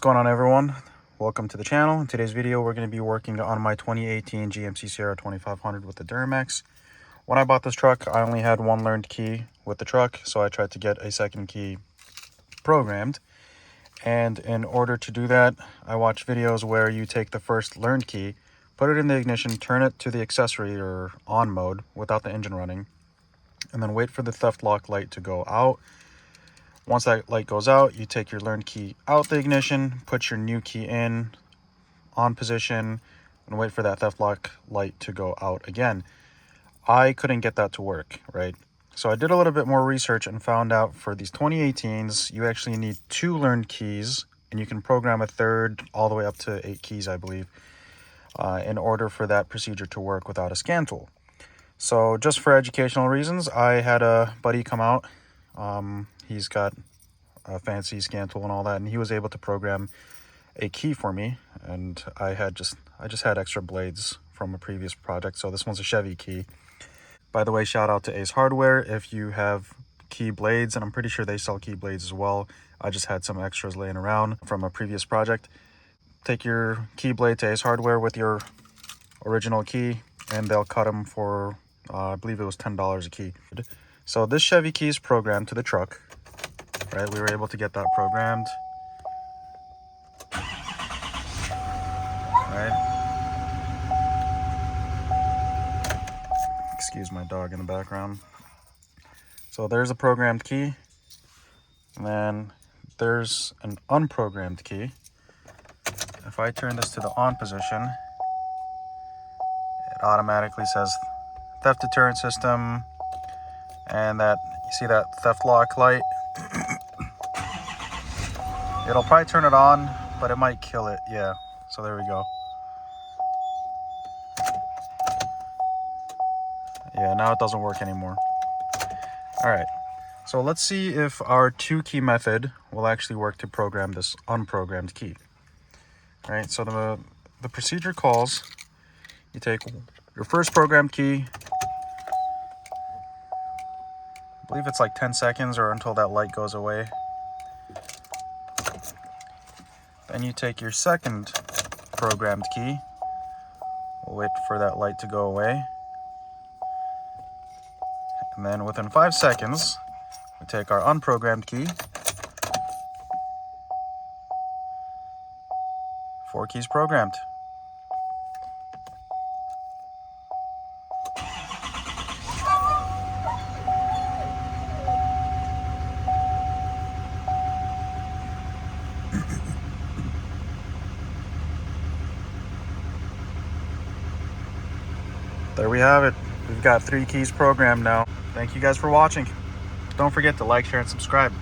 going on, everyone? Welcome to the channel. In today's video, we're going to be working on my 2018 GMC Sierra 2500 with the Duramax. When I bought this truck, I only had one learned key with the truck, so I tried to get a second key programmed. And in order to do that, I watched videos where you take the first learned key, put it in the ignition, turn it to the accessory or on mode without the engine running, and then wait for the theft lock light to go out. Once that light goes out, you take your learned key out the ignition, put your new key in, on position, and wait for that theft lock light to go out again. I couldn't get that to work, right? So I did a little bit more research and found out for these 2018s, you actually need 2 learned keys, and you can program a third all the way up to 8 keys, I believe, in order for that procedure to work without a scan tool. So just for educational reasons, I had a buddy come out. He's got a fancy scan tool and all that, and he was able to program a key for me. And I just had extra blades from a previous project, so this one's a Chevy key. By the way, shout out to Ace Hardware if you have key blades, and I'm pretty sure they sell key blades as well. I just had some extras laying around from a previous project. Take your key blade to Ace Hardware with your original key, and they'll cut them for I believe it was $10 a key. So this Chevy key is programmed to the truck, right? We were able to get that programmed, right? Excuse my dog in the background. So there's a programmed key, and then there's an unprogrammed key. If I turn this to the on position, it automatically says theft deterrent system, and that, you see that theft lock light? It'll probably turn it on, but it might kill it. Yeah, so there we go. Yeah, now it doesn't work anymore. All right, so let's see if our 2 key method will actually work to program this unprogrammed key. All right, so the procedure calls, you take your first programmed key, I believe it's like 10 seconds or until that light goes away. Then you take your second programmed key, we'll wait for that light to go away. And then within 5 seconds, we take our unprogrammed key. 4 keys programmed. There we have it. We've got 3 keys programmed now. Thank you guys for watching. Don't forget to like, share, and subscribe.